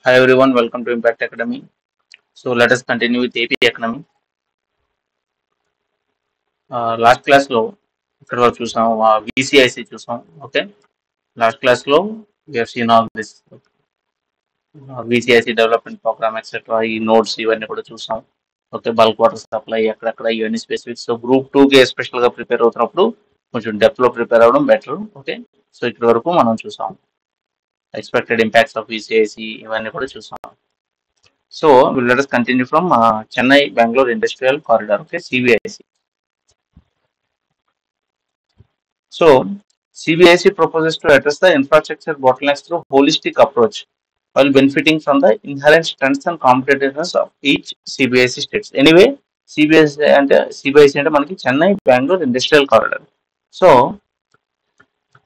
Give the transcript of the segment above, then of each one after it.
Hi everyone, welcome to Impact Academy. So let us continue with AP Economy. Last class లో ఇక్కడ చూసాం VCIC చూసాం. Okay, last class లో we have seen all this VCIC development program etcetera, ఈ notes ఇవన్నీ కూడా చూసాం. Okay, bulk water supply ఎక్కడెక్కడ ఇవన్నీ స్పెసిఫిక్స్. సో గ్రూప్ 2కి ఎస్పెషల్ గా ప్రిపేర్ అవుతున్నప్పుడు కొంచెం డెప్త్ లో ప్రిపేర్ అవ్వడం బెటర్. ఓకే, సో ఇక్కడి వరకు మనం చూసాం. ఎక్స్పెక్టెడ్ ఇంపాక్ట్స్ ఆఫ్ VCIC ఇవన్నీ కూడా చూసాం. So let us continue from Chennai Bangalore Industrial Corridor, okay, CBIC. So CBIC proposes to address the infrastructure bottlenecks through holistic approach while benefiting from the inherent strengths and competitiveness of each CBIC states. Anyway, CBIC అంటే మనకి Chennai Bengaluru industrial corridor. So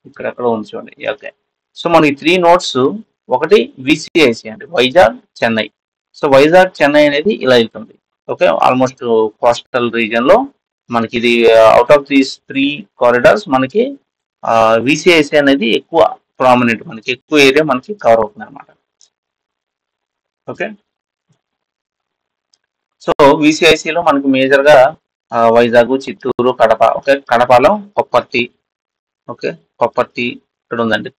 ఇక్కడ ఉంచండి. Okay, so మనకి 3 notes. ఒకటి VCIC అంటే Vizag Chennai. So Vizag Chennai అనేది ఇలా వెళ్తుంది. ఓకే, ఆల్మోస్ట్ కోస్టల్ రీజియన్ లో మనకి ఇది అవుట్ ఆఫ్ దీస్ 3 కారిడార్స్ మనకి VCIC అనేది ఎక్కువ ప్రామినెంట్, మనకి ఎక్కువ ఏరియా మనకి కవర్ అవుతుంది అనమాట. ఓకే, సో VCIC లో మనకి మేజర్ గా వైజాగ్, చిత్తూరు, కడప. ఓకే, కడపలో కొప్పర్తి. ఓకే, కొప్పర్తి ఇక్కడ ఉందండి.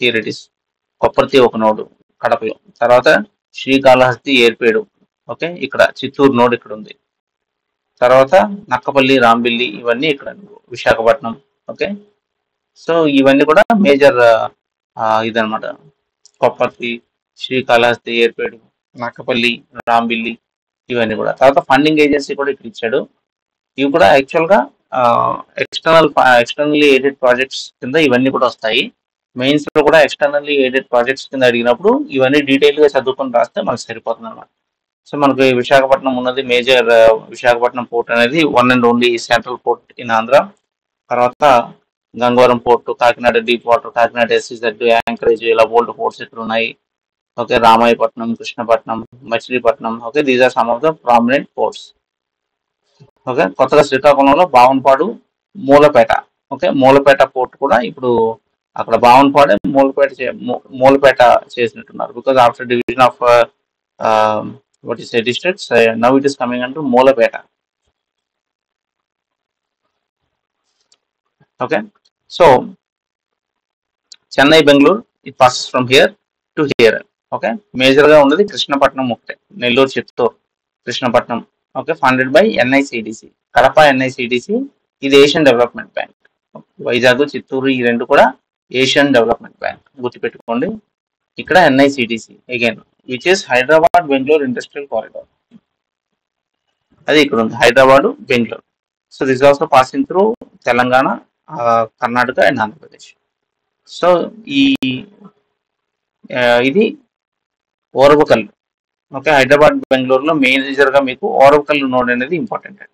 థియరిటిస్ కొప్పర్తి ఒక నోడు కడపలో. తర్వాత శ్రీకాళహస్తి, ఏర్పేడు. ఓకే, ఇక్కడ చిత్తూరు నోడ్ ఇక్కడ ఉంది. తర్వాత నక్కపల్లి, రాంబిల్లి ఇవన్నీ ఇక్కడ విశాఖపట్నం. ఓకే, సో ఇవన్నీ కూడా మేజర్ ఇదనమాట. కొప్పర్తి, శ్రీకాళహస్తి, ఏర్పేడు, నక్కపల్లి, రాంబిల్లి ఇవన్నీ కూడా. తర్వాత ఫండింగ్ ఏజెన్సీ కూడా ఇక్కడ ఇచ్చాడు. ఇవి కూడా యాక్చువల్గా ఎక్స్టర్నల్లీ ఎయిడెడ్ ప్రాజెక్ట్స్ కింద ఇవన్నీ కూడా వస్తాయి. మెయిన్స్ లో కూడా ఎక్స్టర్నల్లీ ఎయిడెడ్ ప్రాజెక్ట్స్ కింద అడిగినప్పుడు ఇవన్నీ డీటెయిల్ గా చదువుకొని రాస్తే మనకు సరిపోతుంది అనమాట. సో మనకి విశాఖపట్నం ఉన్నది మేజర్. విశాఖపట్నం పోర్ట్ అనేది one and only central port in Andhra. తర్వాత Gangavaram port, Kakinada deep water, Kakinada SEZ, anchorage, ఇలా ఓల్డ్ పోర్ట్స్ ఇక్కడ ఉన్నాయి. Okay, Ramayapatnam, Krishnapatnam, Machilipatnam. Okay, these are some of the prominent ports. Okay, కొత్తగా శ్రీకాకుళంలో బావనపాడు, మూలపేట. ఓకే, మూలపేట పోర్ట్ కూడా ఇప్పుడు అక్కడ బావనపాడే మూలపేట చేసినట్టున్నారు. Because after division of what is a districts, now it is coming under Molapeta. Okay, so Chennai Bangalore, it passes from here to here. Okay, major గా ఉన్నది కృష్ణపట్నం ఒకటే, Nellore, Chittoor, Krishnapatnam. Okay, funded by NICDC. Kadapa NICDC, ఇది Asian development bank. Vizag, Chittoor ఈ రెండు కూడా Asian development bank, గుర్తుపెట్టుకోండి. ఇక్కడ NICDC again, which is Hyderabad Bengaluru industrial corridor. అది ఇక్కడ ఉంది, Hyderabad Bengaluru. So this also passing through Telangana, Karnataka and Andhra Pradesh. So ఇది ఓరవకల్. ఓకే, హైదరాబాద్ బెంగళూరులో మేజర్ గా మీకు ఓరవకల్ నోడ్ అనేది ఇంపార్టెంట్.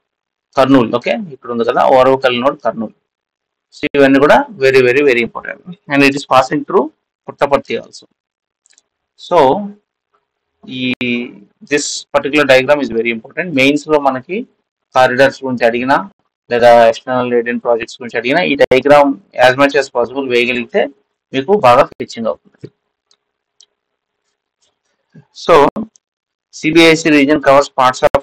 కర్నూలు. ఓకే, ఇక్కడ ఉంది కదా ఓరవకల్ నోడ్, కర్నూలు. సో ఇవన్నీ కూడా very very very important. And it is passing through Puttaparthi also. So this particular diagram is very important. Mains లో మనకి కారిడార్స్ గురించి అడిగినా లేదా ఎక్స్టర్నల్ ఎయిడెడ్ ప్రాజెక్ట్స్ గురించి అడిగినా ఈ diagram as much as possible వేయగలిగితే మీకు బాగా ఫిచ్చింగ్ అవుతుంది. So CBIC region covers parts of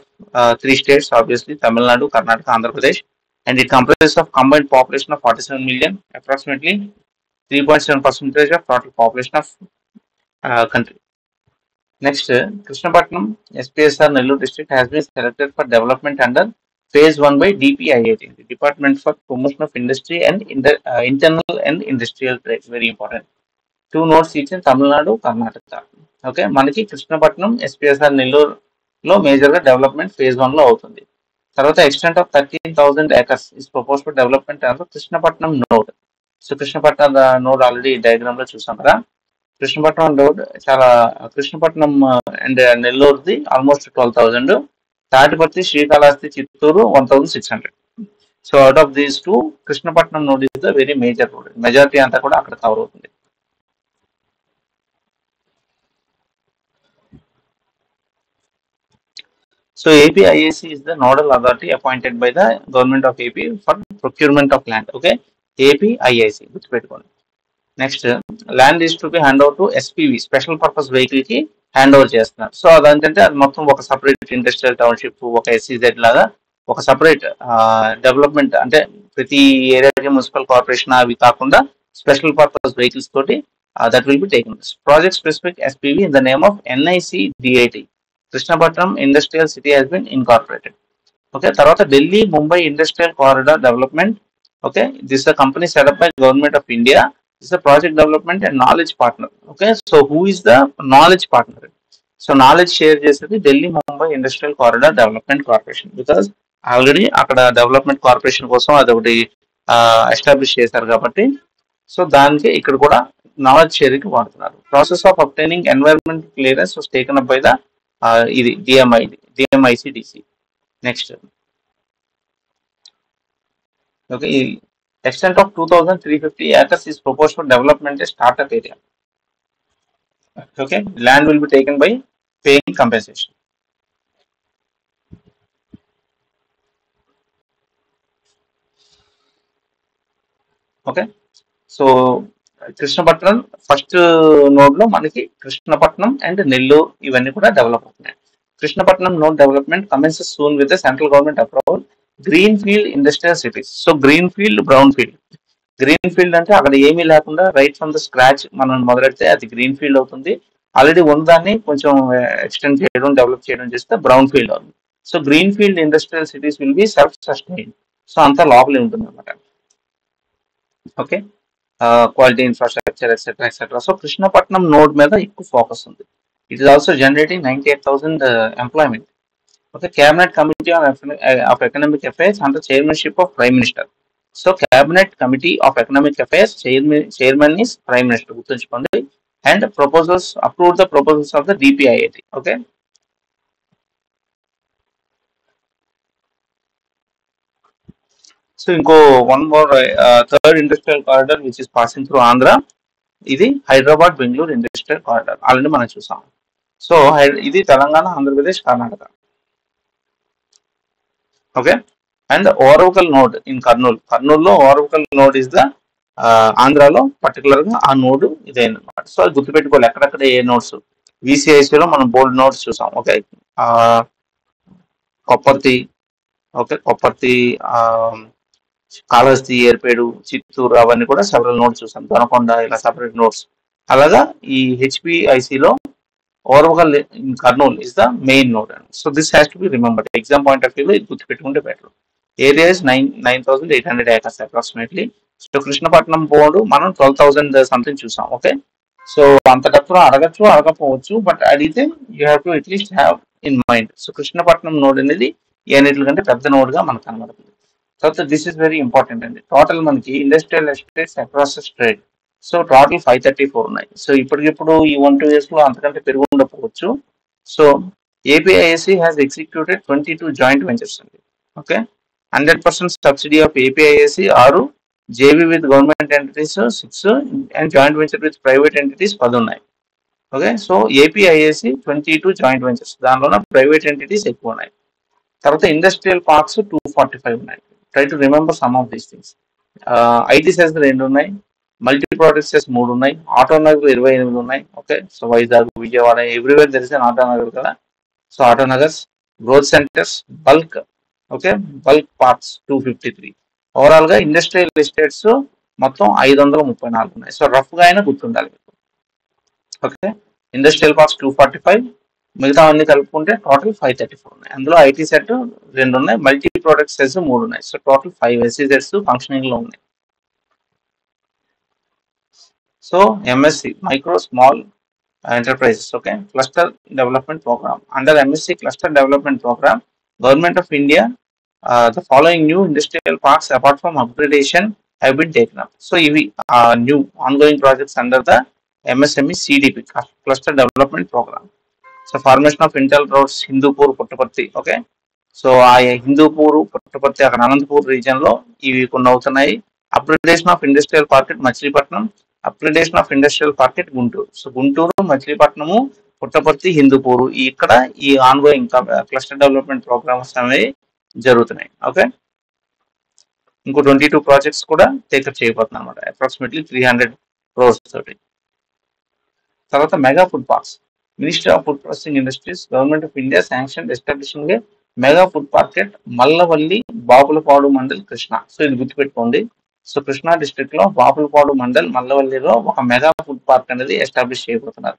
3 states, obviously Tamil Nadu, Karnataka, Andhra Pradesh, and it comprises of combined population of 47 million, approximately 3.7% of total population of country. Next, Krishnapatnam SPSR Nellore district has been selected for development under phase 1 by DPIIT, the Department for Promotion of Industry and Internal and Industrial Trade. Very important. 2 nodes each in Tamil Nadu, Karnataka. Okay, మనకి Krishnapatnam SPSR Nellore లో major గా development phase 1 లో అవుతుంది. తర్వాత extent of 13,000 acres is propose for development of Krishnapatnam node. So Krishnapatnam node already diagram లో చూసాం కదా. Krishnapatnam node చాలా, కృష్ణపట్నం అండ్ నెల్లూరుది almost 12,000, Tatiparthi, Srikalahasti, Chittoor 1,600. So out of these 2 Krishnapatnam node is the very major road. Majority అంతా కూడా అక్కడ కవర్ అవుతుంది. So APIAC is the nodal authority appointed by the government of AP for procurement of land. Okay, APIAC. Next, land is to be handed over to SPV, special purpose vehicle ki hand over చేస్తున్నారు. So అదేంటంటే అది మొత్తం ఒక separate industrial township, ఒక SEZ లాగా ఒక separate development, అంటే ప్రతి ఏరియాకి మున్సిపల్ కార్పొరేషన్ అవి కాకుండా స్పెషల్ పర్పస్ వెహికల్స్ తోటి that will be taking project specific SPV in the name of NICDIT. Krishnapatnam industrial city has been incorporated. Okay, తర్వాత Delhi Mumbai industrial corridor development. Okay, this the company set up by government of India. This the project development and knowledge partner. Okay, so who is the knowledge partner? So knowledge share చేసేది Delhi Mumbai industrial corridor development corporation. Because already అక్కడ development corporation కోసం అది ఒకటి establish చేశారు కాబట్టి, so దానికి ఇక్కడ కూడా నాలెడ్జ్ షేరింగ్ వాడుతున్నారు. Process of obtaining environment clearance was taken up by the ఇది DMICDC. Next, okay, extent of 2,350 acres is proposed for development a startup area. Okay, land will be taken by paying compensation. Okay, so Krishnapatnam first node లో మనకి Krishnapatnam and Nellore ఇవన్నీ కూడా develop అవుతున్నాయి. Krishnapatnam node development commences soon with central government approval. Green field industrial cities. So green field, brown field. Green field అంటే అక్కడ ఏమీ లేకుండా right from the scratch మనం మొదలెడితే అది గ్రీన్ ఫీల్డ్ అవుతుంది. ఆల్రెడీ ఉన్నదాన్ని కొంచెం ఎక్స్టెండ్ చేయడం, డెవలప్ చేయడం చేస్తే బ్రౌన్ ఫీల్డ్ అవుతుంది. So greenfield industrial cities will be self sustain. So అంతా లోపలే ఉంటుంది అనమాట. Okay, quality infrastructure etcetera etcetera. So Krishnapatnam node మీద ఎక్కువ ఫోకస్ ఉంది. It is also generating 98,000 employment. Okay, cabinet committee of economic affairs under chairmanship of prime minister. So cabinet committee of economic affairs chairman is prime minister, గుర్తుంచుకోండి. And proposals approve the proposals of the DPIIT. Okay, so ఇంకో one more third industrial corridor which is passing through Andhra. ఇది Hyderabad Bengaluru industrial corridor, already మనం చూసాం. So ఇది Telangana, Andhra Pradesh, Karnataka. Okay, and ఓరవకల్ node in Kurnool. కర్నూలులో ఓరవకల్ node is the ఆంధ్రాలో particular గా ఆ node ఇదేనమాట. So అది గుర్తుపెట్టుకోవాలి ఎక్కడెక్కడ ఏ నోట్స్. VCICలో మనం బోల్డ్ నోట్స్ చూసాం. ఓకే, కొప్పర్తి, ఓకే, కొప్పర్తి, కాళహస్తి, ఏర్పేడు, చిత్తూరు అవన్నీ కూడా సెవరల్ నోట్స్ చూసాం. దొనకొండ ఇలా సపరేట్ నోట్స్. అలాగా ఈ HPICలో Orvakal in Kurnool is the main node. So this has to be remembered. Exam point of వ్యూలో ఇది గుర్తుపెట్టుకుంటే better. Area is 9,800 acres approximately. So Krishnapatnam board మనం 12,000 సంథింగ్ చూసాం. ఓకే, సో అంత డబ్బులో అడగచ్చు, అడగకపోవచ్చు, బట్ అడిగితే you have to at least have in mind. So Krishnapatnam node అనేది ఏనిట్ల కంటే పెద్ద నోడ్ గా మనకు కనబడుతుంది. తర్వాత దిస్ ఇస్ వెరీ ఇంపార్టెంట్ అండి. టోటల్ మనకి industrial estates across straight. So total 534 ఉన్నాయి. సో ఇప్పటికిప్పుడు ఈ 1-2 years లో అంతకంటే పెరుగు ఉండకపోవచ్చు. So APIIC has executed 22 joint ventures అండి. Okay, 100% subsidy of APIIC 6, JV with government entities 6 and joint venture with private entities 10 ఉన్నాయి. Okay, so APIIC 22 joint ventures, దానిలోనే ప్రైవేట్ ఎంటిటీస్ ఎక్కువ ఉన్నాయి. తర్వాత ఇండస్ట్రియల్ పార్క్స్ 245 ఉన్నాయి. Try to remember some of these things. IT SEZ 2 ఉన్నాయి, multi product cess 3 ఉన్నాయి, ఆటోనగర్ 28 ఉన్నాయి. Okay, so Vizag, Vijayawada, everywhere there is an Autonagar కదా. So Autonagars, growth centres, bulk, okay, bulk parks 253. Overall గా ఇండస్ట్రియల్ ఎస్టేట్స్ మొత్తం 534 ఉన్నాయి. సో రఫ్ గా అయినా గుర్తుండాలి. ఓకే, ఇండస్ట్రియల్ పార్క్స్ 245, మిగతా అన్ని కలుపుకుంటే టోటల్ 534 ఉన్నాయి. అందులో IT సెట్ 2 ఉన్నాయి, మల్టీ ప్రోడక్ట్ సెస్ 3 ఉన్నాయి. సో టోటల్ 5 SEZs ఫంక్షనింగ్ లో ఉన్నాయి. So MSC micro small enterprises. Okay, cluster development program. Under MSC cluster development program, government of India the following new industrial parks apart from upgradation have been taken up. So ఇవి new ongoing projects under the MSME CDP cluster development program. So formation of Intel roads Hindupur, Puttaparthi. Okay, so ఆ హిందూపూర్, పుట్టపర్తి అక్కడ Anantapur region లో ఇవి కొన్ని అవుతున్నాయి. Upgradation of industrial park at Machilipatnam, upgradation of industrial park at Guntur. So Guntur, Machilipatnam, Puttaparthi, Hindupur ఇక్కడ ఈ ongoing cluster development programmes అనేవి జరుగుతున్నాయి. ఓకే, ఇంకో 22 ప్రాజెక్ట్స్ కూడా టేకప్ చేయబోతున్నాయి అన్నమాట, అప్రాక్సిమేట్లీ 300 crores తోటి. తర్వాత mega food parks. Ministry of Food Processing Industries, Government of India sanctioned establishing a mega food park at Mallavalli, Babulapadu Mandal, Krishna. So ఇది గుర్తుపెట్టుకోండి. So Krishna district లో బాపులపాడు మండల్ మల్లవల్లిలో ఒక మెగా ఫుడ్ పార్క్ అనేది establish చేయబోతున్నారు.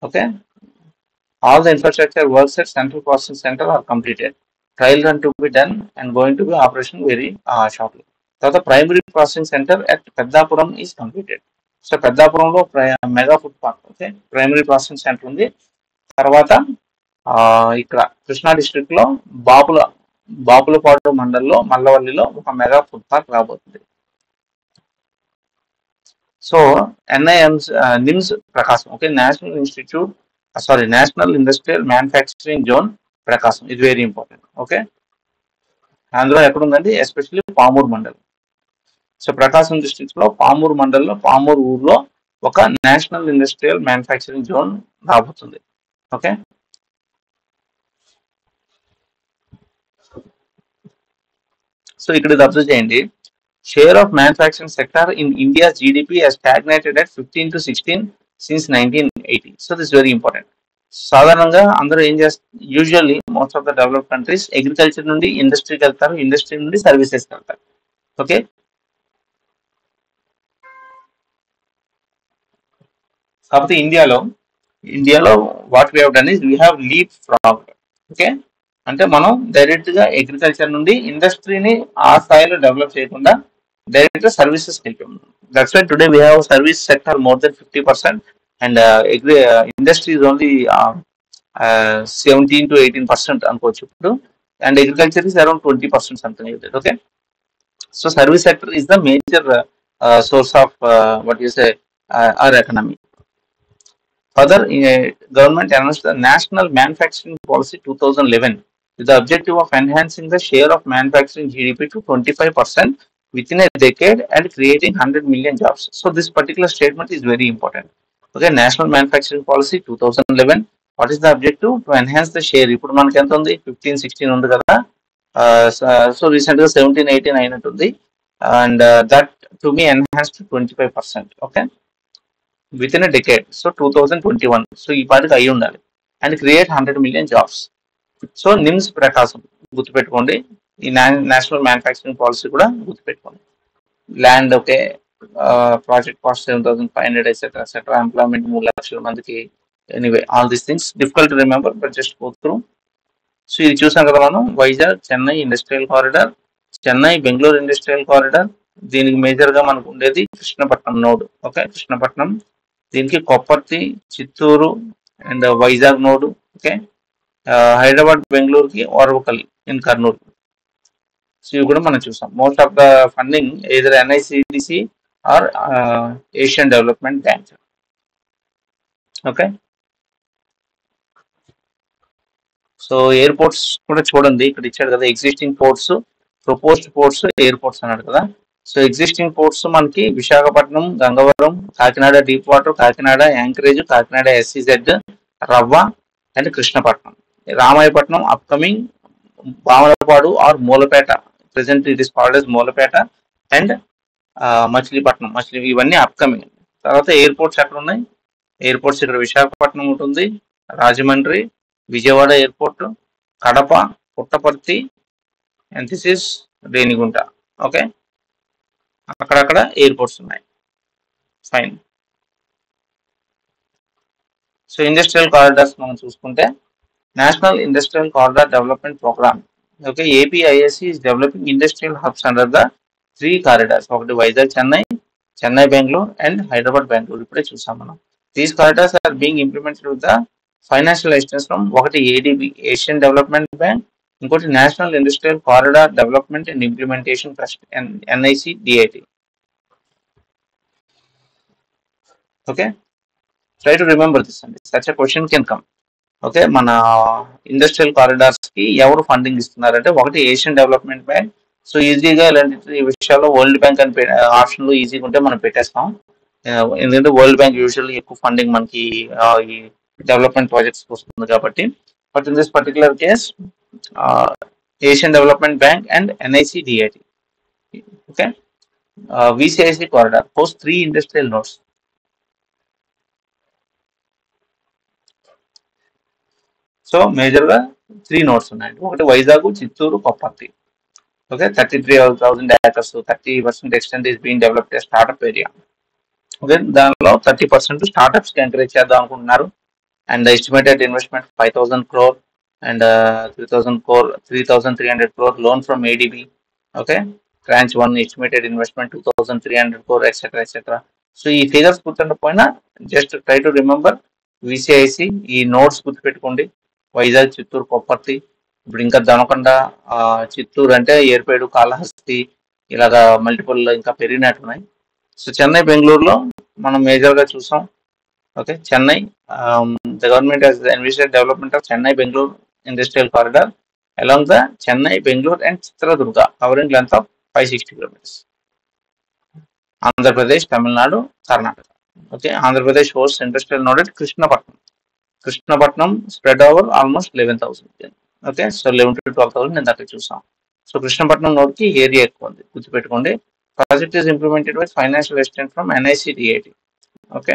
Okay, all the infrastructure works at central processing centre are completed. Trial run to be done and going to be operation very shortly. తర్వాత primary processing centre at Peddapuram is completed. So పెద్దాపురంలో mega food park, okay, primary processing centre ఉంది. తర్వాత ఇక్కడ Krishna district లో బాపులపాడు మండల్లో మల్లవల్లిలో ఒక mega food park రాబోతుంది. So NIMZ Prakasam, okay, national industrial manufacturing zone Prakasam, ఇది వెరీ ఇంపార్టెంట్. ఓకే, అందులో ఎక్కడ ఉందండి, especially Pamuru mandal. So Prakasam district లో పామూరు మండల్లో పామూరు ఊర్లో ఒక నేషనల్ ఇండస్ట్రియల్ మ్యానుఫ్యాక్చరింగ్ జోన్ రాబోతుంది. ఓకే, సో ఇక్కడ ఇది అబ్జర్వ్ చేయండి. Share of manufacturing sector in India's GDP has stagnated at 15 to 16 since 1980. So this very important. సాధారణంగా అందరూ ఏం చేస్తారు, usually most of the develop countries agriculture నుండి ఇండస్ట్రీకి వెళ్తారు, ఇండస్ట్రీ నుండి సర్వీసెస్కి వెళ్తారు. ఓకే, కాకపోతే ఇండియాలో what we have done is we have leap frog. Okay, అంటే మనం డైరెక్ట్ గా అగ్రికల్చర్ నుండి ఇండస్ట్రీని ఆ స్థాయిలో డెవలప్ చేయకుండా డైరెక్ట్ గా సర్వీసెస్ వెళ్ళాం. That's why today we have service sector more than 50% and industry is only 17 to 18% అనుకోవచ్చు ఇప్పుడు, and agriculture is around 20% something like that. Okay, so service sector is the major source of what you say our economy. Further, government announced the National Manufacturing Policy 2011 with the objective of enhancing the share of manufacturing GDP to 25% within a decade and creating 100 million jobs. So this particular statement is very important. Okay, National Manufacturing Policy 2011. What is the objective? To enhance the share. ఇప్పుడు మనకి ఎంత ఉంది, 15-16 ఉంది కదా. So recent గా 17-18 అయినట్టుంది, and that to be enhance to 25%. Okay, within a decade. So 2021, so ఈ పాటికి అయి ఉండాలి, and create 100 million jobs. So NIMZ Prakasam గుర్తుపెట్టుకోండి, ఈ నేషనల్ మ్యానుఫ్యాక్చరింగ్ పాలసీ కూడా గుర్తుపెట్టుకోండి. Land, okay, project cost 7,500 etcetera, employment 3 లక్షల మందికి. Anyway all these things difficult to remember, but just go through. So ఇది చూసాం కదా మనం, Vizag Chennai industrial corridor, Chennai Bengaluru industrial corridor. దీనికి మేజర్ గా మనకు ఉండేది కృష్ణపట్నం నోడ్. ఓకే, కృష్ణపట్నం, దీనికి Kopparthi, Chittoor and Vizag node. Okay, Hyderabad బెంగళూరుకి ఓర్వకల్ ఇన్ కర్నూలు. సో ఇవి కూడా మనం చూసాం. Most of the funding either NICDC or Asian development Bank. Okay, so airports కూడా చూడండి, ఇక్కడ ఇచ్చాడు కదా, existing ports, proposed ports, airports అన్నాడు కదా. సో ఎగ్జిస్టింగ్ పోర్ట్స్ మనకి Visakhapatnam, Gangavaram, Kakinada deep water, Kakinada anchorage, Kakinada SEZ, Ravva and Krishnapatnam. Ramayapatnam upcoming, Bamalapadu or Mulapeta, present it is called as Mulapeta, and Machilipatnam, ఇవన్నీ upcoming. తర్వాత ఎయిర్పోర్ట్స్ ఎక్కడ ఉన్నాయి, ఎయిర్పోర్ట్స్ ఇక్కడ విశాఖపట్నం ఉంటుంది, Rajahmundry, Vijayawada airport, Kadapa, Puttaparthi, and this is Renigunta. Okay, అక్కడక్కడ ఎయిర్పోర్ట్స్ ఉన్నాయి. ఫైన్. సో ఇండస్ట్రియల్ కారిడార్స్ మనం చూసుకుంటే, national industrial corridor development program. Okay, APISC is developing industrial hubs under the 3 corridors. ఒకటి వైజాగ్ చెన్నై, చెన్నై బెంగళూరు అండ్ హైదరాబాద్ బెంగళూరు. ఇప్పుడే చూసాం మనం. These corridors are being implemented with the financial assistance from ఒకటి ADB, Asian development bank, ఇంకోటి national industrial corridor development and implementation trust, NICDIT. Okay, try to remember this అండి, such a question can come. Okay, మన industrial corridors కి ఎవరు funding ఇస్తున్నారంటే ఒకటి Asian development bank. So ఈజీగా ఇలాంటి విషయాల్లో వరల్డ్ బ్యాంక్ అని ఆప్షన్లు ఈజీగా ఉంటే మనం పెట్టేస్తాం, ఎందుకంటే వరల్డ్ బ్యాంక్ యూజువల్లీ ఎక్కువ ఫండింగ్ మనకి ఈ డెవలప్మెంట్ ప్రాజెక్ట్స్ వస్తుంది కాబట్టి. But in this particular case Asian development bank and NICDIT. Okay, VCIC corridor hosts 3 industrial nodes. So మేజర్గా 3 nodes ఉన్నాయండి. ఒకటి Vizag, Chittoor, Kopparthi. Okay, 33,000 acres, 30% extent is being developed as startup area. Okay, దానిలో 30% startups కి encourage చేద్దాం అనుకుంటున్నారు. And estimated investment 5,000 crore and 3,300 crore loan from ADB. Okay, tranche 1 estimated investment 2,300 crore etcetera etcetera. So ఈ figures గుర్తుండకపోయినా just try to remember VCIC, ఈ notes గుర్తుపెట్టుకోండి. వైజాగ్, చిత్తూరు, కొప్పర్తి. ఇప్పుడు ఇంకా దొనకొండ, చిత్తూరు అంటే ఏర్పేడు, కాళహస్తి, ఇలాగా మల్టిపుల్ ఇంకా పెరిగినట్టున్నాయి. సో చెన్నై, బెంగళూరులో మనం మేజర్గా చూసాం. Okay, Chennai, the government has envisioned development of Chennai Bengaluru industrial corridor along the Chennai, Bangalore and Chitradurga, covering length of 560 kilometers. Andhra Pradesh, Tamil Nadu, Karnataka. Okay, Andhra Pradesh hosts industrial node at Krishnapatnam. Krishnapatnam spread over almost 11,000. Okay, so 11 to 12,000 in that చూసాం. So Krishnapatnam node కి area ఎక్కువ ఉంది, గుర్తుపెట్టుకోండి. Project is implemented with financial assistant from NIC DIT. Okay,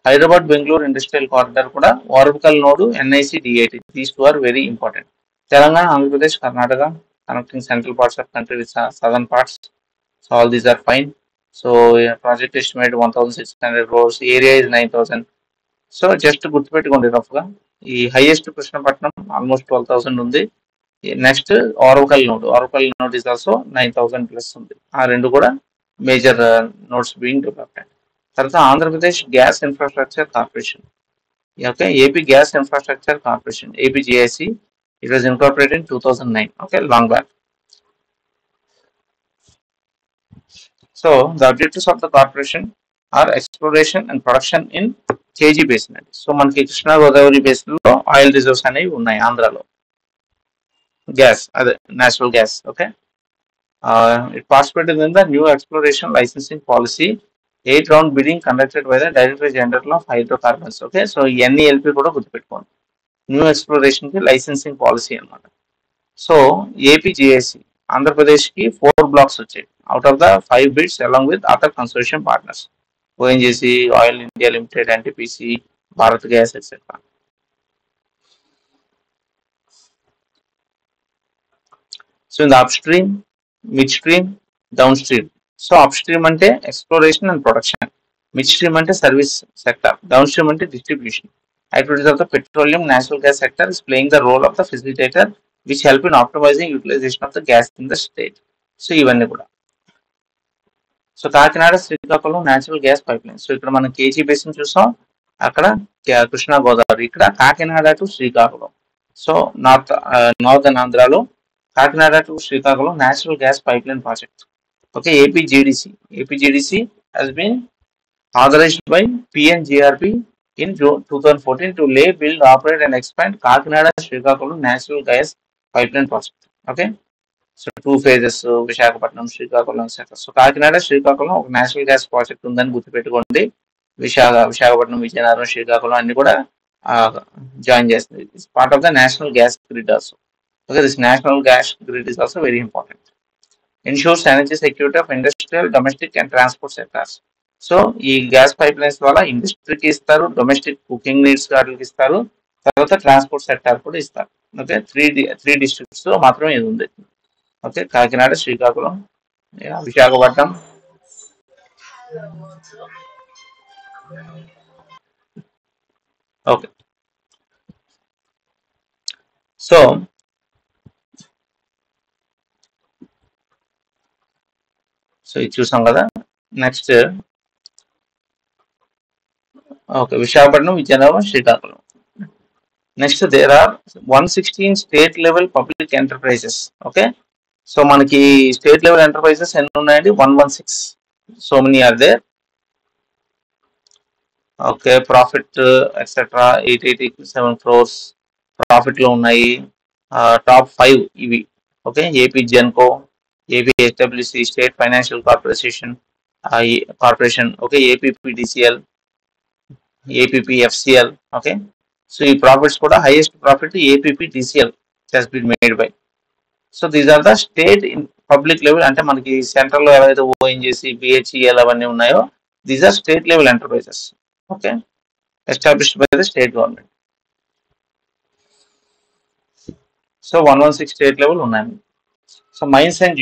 Hyderabad Bengaluru industrial corridor కూడా వారబకల్ node, NIC DIT. These two are very important. Telangana, Andhra Pradesh, Karnataka connecting central parts of country with southern parts. So all these are fine. So project estimate 1,600 crores, area is 9,000. So just గుర్తుపెట్టుకోండి rough గా. ఈ highest Krishnapatnam almost 12,000 ఉంది. Next ఆరోకల్ node is also 9,000 plus ఉంది. ఆ రెండు కూడా major nodes being developed. తర్వాత Andhra Pradesh gas infrastructure corporation. Okay, AP gas infrastructure corporation, ఏపీజీఐసి. It was incorporated in 2009. Okay, long back. So the objectives of the corporation are exploration and production in KG basin అండి. So మనకి Krishna Godavari basin లో oil reserves అనేవి ఉన్నాయి ఆంధ్రాలో. Gas, అదే natural gas. Okay, it participated in the new exploration licensing policy 8th round bidding conducted by the Directorate General of Hydrocarbons. Okay, so ఎన్ఈఎల్పి కూడా గుర్తుపెట్టుకోండి. New exploration కి లైసెన్సింగ్ పాలసీ అనమాట. So ఏపీజీఐసి Andhra Pradesh కి 4 blocks వచ్చాయి out of the 5 bids along with other consortium partners, ONGC, oil India limited, NTPC, Bharat gas etcetera. So in the up stream, mid stream, down stream. So up stream అంటే exploration and production, mid stream అంటే service sector, down stream అంటే distribution. Activities of the petroleum natural gas sector is playing the role of the facilitator which help in optimizing utilization of the gas in the state. So ఇవన్నీ కూడా. So Kakinada, Srikakulam natural gas pipeline. So ఇక్కడ మనం KG basin చూసాం, అక్కడ కృష్ణా గోదావరి, ఇక్కడ Kakinada to Srikakulam. So northern ఆంధ్రాలో Kakinada to Srikakulam natural gas pipeline project. Okay, APGDC has been authorized by PNGRB in June 2014 to lay, build, operate and expand Kakinada Srikakulam natural gas pipeline project. Okay, so 2 phases, Visakhapatnam, Srikakulam, etc. So Kakinada Srikakulam ఒక natural gas project ఉందని గుర్తుపెట్టుకోండి. విశాఖపట్నం, విజయనగరం, శ్రీకాకుళం అన్ని కూడా join చేస్తుంది. It's part of the national gas grid also. Okay, this national gas grid is also very important. Ensures energy security of industrial, domestic and transport sectors. So ఈ gas pipe lines వల్ల ఇండస్ట్రీకి ఇస్తారు, domestic cooking needs వాటికి ఇస్తారు, తర్వాత transport sector కూడా ఇస్తారు. Okay, three districts లో మాత్రం ఇది ఉంది. Okay, Kakinada, Srikakulam, Visakhapatnam. Okay, so ఇది చూసాం కదా. Next okay, Visakhapatnam, Vizianagaram, Srikakulam. Next there are 116 state level public enterprises. Okay, so మనకి స్టేట్ లెవెల్ ఎంటర్ప్రైజెస్ ఎన్ని ఉన్నాయండి? 116. So many are there. Okay, profit etcetera 887 crores profit లో ఉన్నాయి. టాప్ 5 ఇవి. Okay, AP Genco, AP HWC state financial corporation. Okay, APPDCL, APPFCL. Okay, so ఈ profits కూడా highest profit APPDCL has been made by. So these are the state in public level, అంటే మనకి central లో ఏవైతే ONGC, BHEL అవన్నీ ఉన్నాయో these are state level enterprises. Okay, established by the state government. So 116 state level ఉన్నాయి. So mines and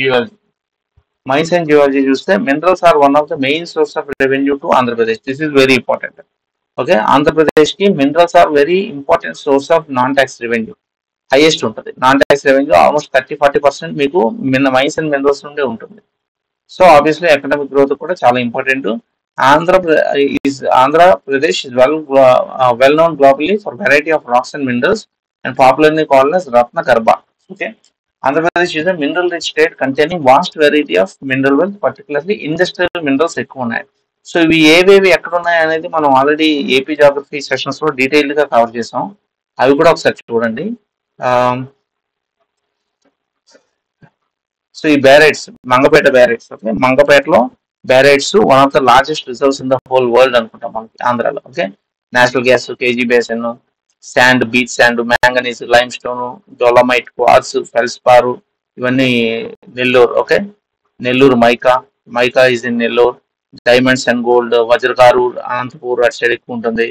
geology చూస్తే minerals are one of the main source of revenue to Andhra Pradesh. This is very important. Okay, Andhra Pradesh కి minerals are very important source of non tax revenue. Highest ఉంటుంది non tax revenue, almost 30-40% మీకు mines and minerals నుండే ఉంటుంది. So obviously economic growth కూడా చాలా important. Andhra Pradesh is well known globally for variety of rocks and minerals and popularly called as Ratna Garba. Okay, Andhra Pradesh is a mineral rich state containing vast variety of mineral wealth, particularly industrial minerals ఎక్కువ ఉన్నాయి. So ఇవి ఏవేవి ఎక్కడ ఉన్నాయి అనేది మనం already AP geography sessions లో detailed గా కవర్ చేసాం. అవి కూడా ఒకసారి చూడండి. సో ఈ బ్యారెట్స్, మంగపేట బ్యారెట్స్, ఓకే, మంగపేటలో barytes one of the largest reserves in the whole world అనుకుంటాం మనకి ఆంధ్రాలో. Okay, natural gas, KG basin, sand, beach sand, manganese, lime stone, dolomite, quartz, feldspar, ఇవన్నీ Nellore. Okay, Nellore mica is in Nellore. Diamonds and gold, Vajrakarur, Anantapur అటు side ఎక్కువ ఉంటుంది.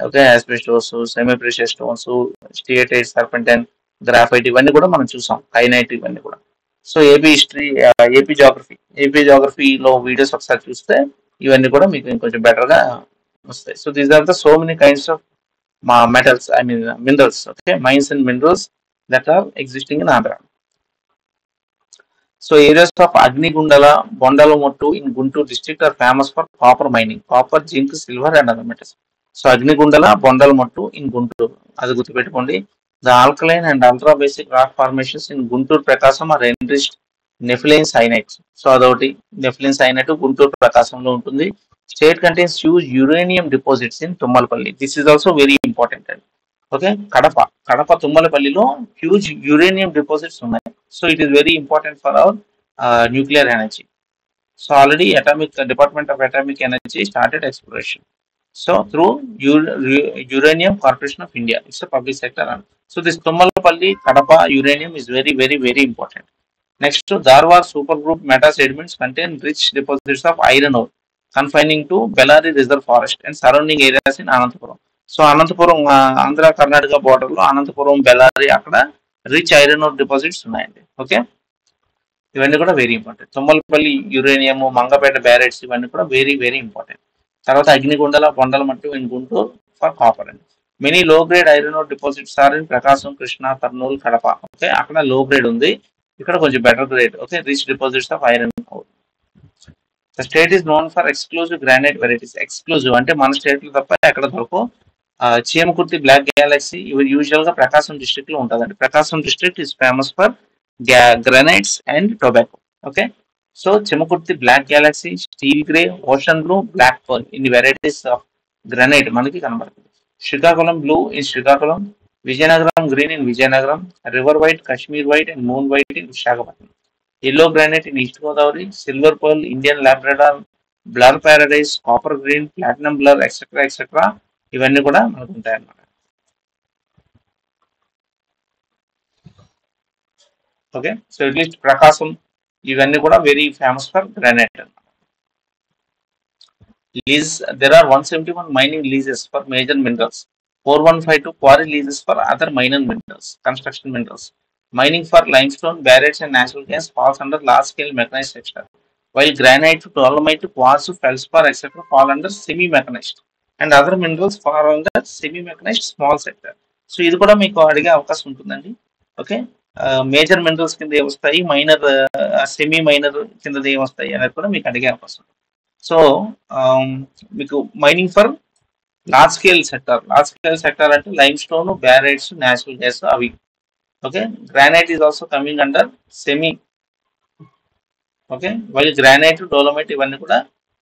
Okay, ఆస్బెస్టోస్, semi precious stones, steatite, serpentine, graphite, ఇవన్నీ కూడా మనం చూసాం. కైనైట్, ఇవన్నీ కూడా. సో ఏపీ హిస్టరీ, ఏపీ జాగ్రఫీలో వీడియోస్ ఒకసారి చూస్తే ఇవన్నీ కూడా మీకు ఇంకొంచెం బెటర్ గా వస్తాయి. So these are the so many kinds of metals, I mean minerals, okay, mines and minerals that are existing in Andhra. So areas of Agnigundala, Bondalomottu in Guntur district are famous for copper mining, copper, zinc, silver and other metals. So Agnigundala, Bondalomottu in Guntur, అది గుర్తుపెట్టుకోండి. The alkaline and ultra basic rock formations in Guntur Prakasam are enriched Nepheline cyanite. So అదొకటి, Nepheline cyanite Guntur ప్రకాశంలో ఉంటుంది. State contains huge uranium deposits in Tummalpalli. This is also very important. Okay, Kadapa తుమ్మలపల్లిలో huge uranium deposits ఉన్నాయి. So it is very important for our nuclear energy. So already department of atomic energy started exploration. So through uranium corporation of India, it's public sector. So this Tummalapalle Kadapa uranium is very very very important. Next, Dharwad supergroup meta sediments contain rich deposits of iron ore confining to Bellary Reserve Forest and surrounding areas in Anantapuram. So Anantapur, Andhra Karnataka border లో అనంతపురం, బెల్లారి, అక్కడ rich iron ore deposits ఉన్నాయండి. Okay, ఇవన్నీ కూడా very important. Tummalapalle uranium, Mangampeta barytes, ఇవన్నీ కూడా very very important. తర్వాత Agnigundala, Bondalamottu in Guntur for copper అండి. Many low grade iron ore deposits are in Prakasam, Krishna, Kurnool, Kadapa. Okay, అక్కడ లో గ్రేడ్ ఉంది, ఇక్కడ కొంచెం better grade. Okay, rich deposits of iron ore. The state is known for exclusive granite varieties. Exclusive అంటే మన state లో తప్ప ఎక్కడ దొరకవు. చీమకుర్తి బ్లాక్ గ్యాలక్సీ ఇవి యూజువల్ గా ప్రకాశం డిస్ట్రిక్ట్ లో ఉంటుందండి. Prakasam district is famous for granites and tobacco. Okay, so Chimakurthi black galaxy, steel grey, ocean blue, black pearl, ఇన్ని వెరైటీస్ ఆఫ్ గ్రానైట్ మనకి కనబడుతుంది. Srikakulam blue in Srikakulam, Vizianagaram green in Vizianagaram, river white, Kashmir white and moon white in Visakhapatnam, yellow granite in east Godavari, silver pearl, Indian Labrador, blur Paradise, copper green, platinum blur, etcetera etcetera, ఇవన్నీ కూడా మనకు ఉంటాయి అన్నమాట. Okay, so at least ప్రకాశం ఇవన్నీ కూడా very famous for granite అన్నమాట. Lease, there are 171 mining leases for major minerals, 4152 quarry leases for other minor minerals, construction minerals. Mining for limestone, barrettes and natural gas falls under large scale mechanized sector, while granite, dolomite, quartz, feldspar etc. fall under semi mechanized and other minerals fall under semi mechanized small sector. So ఇది కూడా మీకు అడిగే అవకాశం ఉంటుందండి. Okay, major minerals కింద ఏమొస్తాయి, minor, semi minor కింద ఏమొస్తాయి అనేది కూడా మీకు అడిగే అవకాశం ఉంటుంది. సో మీకు mining for large scale sector అంటే lime stone, barytes, natural gas అవి. Okay, granite is also coming under semi. Okay, while granite, dolomite ఇవన్నీ కూడా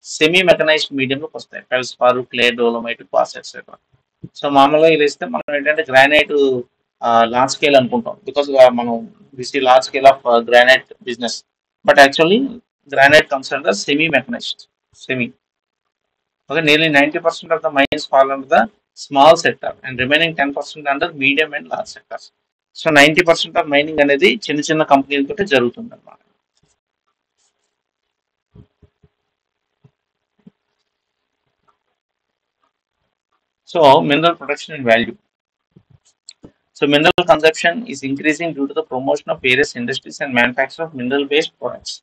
సెమీ మెకనైజ్డ్ మీడియంలోకి వస్తాయి. Feldspar, clay, dolomite, quartz etcetera. So మామూలుగా ఇలా ఇస్తే మనం ఏంటంటే గ్రానైట్ లార్జ్ స్కేల్ అనుకుంటాం, బికాస్ మనం this large scale of granite business, but actually granite comes under semi mechanized. Okay, nearly 90% of the mines fall under the small sector and remaining 10% under medium and large sectors. So 90% of mining అనేది చిన్న చిన్న కంపెనీలతో జరుగుతుంది అన్నమాట. So mineral production and value. So mineral consumption is increasing due to the promotion of various industries and manufacture of mineral-based products.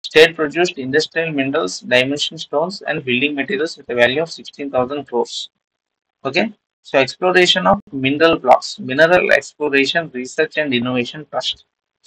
State produced industrial minerals, dimension stones, and building materials with a value of 16,000 crores. Okay. So exploration of mineral blocks, mineral exploration research and innovation trust.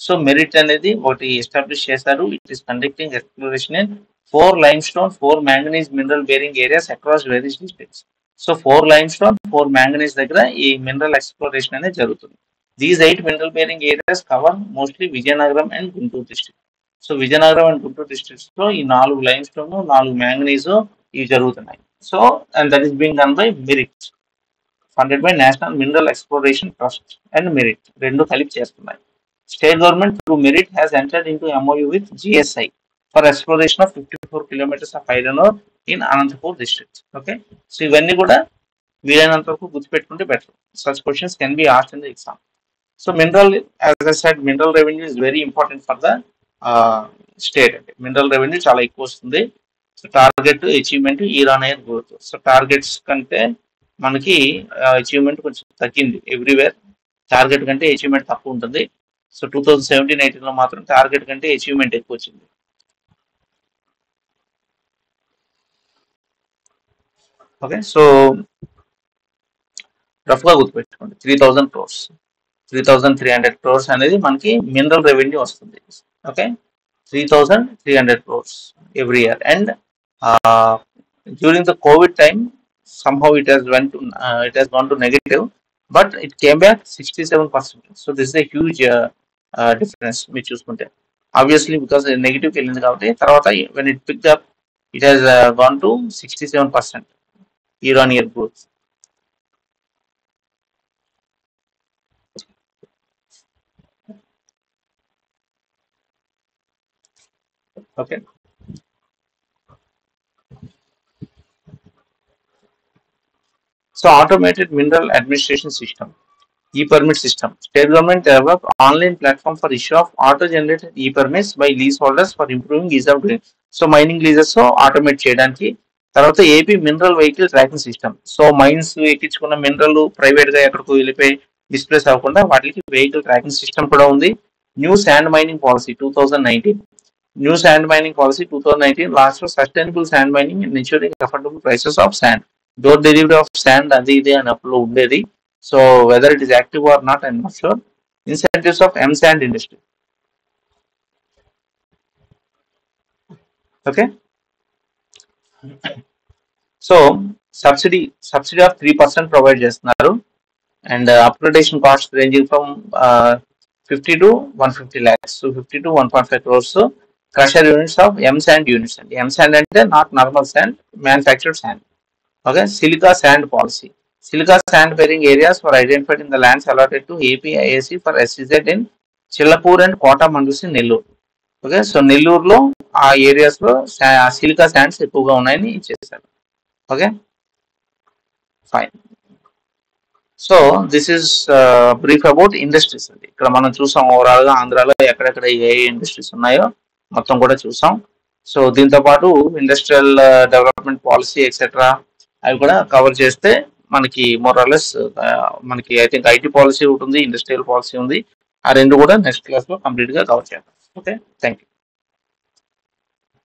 So merit అనేది ఒకటి establish చేశారు. It is conducting exploration in 4 limestone, 4 manganese mineral bearing areas across various districts. So 4 limestone, 4 manganese దగ్గర ఈ mineral exploration అనేది జరుగుతుంది. These 8 mineral bearing areas cover mostly Vizianagaram and Guntur district. So Vizianagaram and Guntur districts లో ఈ 4 limestone, 4 manganese ఇవి జరుగుతున్నాయి. So and that is being done by merit, funded by national mineral exploration trust and merit రెండు కలిపి చేస్తున్నాయి. State government through merit has entered into MoU with GSI for exploration of 54 kilometers of iron or in Anantapur district. Okay. So ఇవన్నీ కూడా వీలైనంత వరకు గుర్తుపెట్టుకుంటే better. Such questions can be asked in the exam. So mineral, as I said, mineral revenue is very important for the state. అంటే mineral revenue చాలా ఎక్కువ వస్తుంది. So target achievement year on year growth. So targets కంటే మనకి achievement కొంచెం తగ్గింది everywhere. Target కంటే achievement తక్కువ ఉంటుంది. సో 2017-18 లో మాత్రం టార్గెట్ కంటే అచీవ్మెంట్ ఎక్కువ వచ్చింది. ఓకే. సో రఫ్ గా గుర్తుపెట్టుకోండి, 3000 crores, 3300 crores అనేది మనకి మినరల్ రెవెన్యూ వస్తుంది. Okay. 3300 crores every year. And during the Covid time somehow it has gone to negative, but it came back 67%. So this is a huge difference మీరు చూసుకుంటే. Obviously because negative వెళ్ళింది కాబట్టి తర్వాత when it picked up it has gone to 67% year on year growth. Okay. So automated mineral administration system, e-permit system. State government developed online platform for issue of auto-generated e-permits by leaseholders for improving ease of doing. So mining leases automate చేయడానికి. తర్వాత AP mineral vehicle tracking system. So mines ఎక్కించుకున్న mineral private గా ఎక్కడికి వెళ్ళిపోయి displays అవ్వకుండా వాటికి vehicle tracking system కూడా ఉంది. New sand mining policy 2019. New sand mining policy 2019 last లో sustainable sand mining and ensuring affordable prices of sand. Door delivery of sand అది ఇది అని అప్పుడు ఉండేది. So whether it is active or not I'm not sure. Incentives of M sand industry. Okay. So subsidy of 3% provide చేస్తున్నారు. And upgradation cost ranging from 50 to 150 lakhs. సో 50 to 1.5 crores. Crusher units of M sand units అండి. ఎం sand అంటే not normal sand, manufactured sand. Okay, silica sand policy. Silica sand bearing areas were identified in the lands allotted to APIAC for SEZ in Chillapur and Kota Mandus in Nellore. Okay, so Nellore lo ఆ areas లో silica sands ఎక్కువగా ఉన్నాయని చేశారు. Okay, fine. So this is brief about industries అండి. ఇక్కడ మనం చూసాం overall గా ఆంధ్రాలో ఎక్కడెక్కడ ఏ ఇండస్ట్రీస్ ఉన్నాయో మొత్తం కూడా చూసాం. సో దీంతో పాటు ఇండస్ట్రియల్ డెవలప్మెంట్ పాలసీ ఎక్సెట్రా అవి కూడా కవర్ చేస్తే మనకి మోరాలెస్ మనకి ఐ థింక్ ఐటీ పాలసీ ఉంటుంది, ఇండస్ట్రియల్ పాలసీ ఉంది. ఆ రెండు కూడా నెక్స్ట్ క్లాస్ లో కంప్లీట్ గా కవర్ చేద్దాం. Okay, thank you.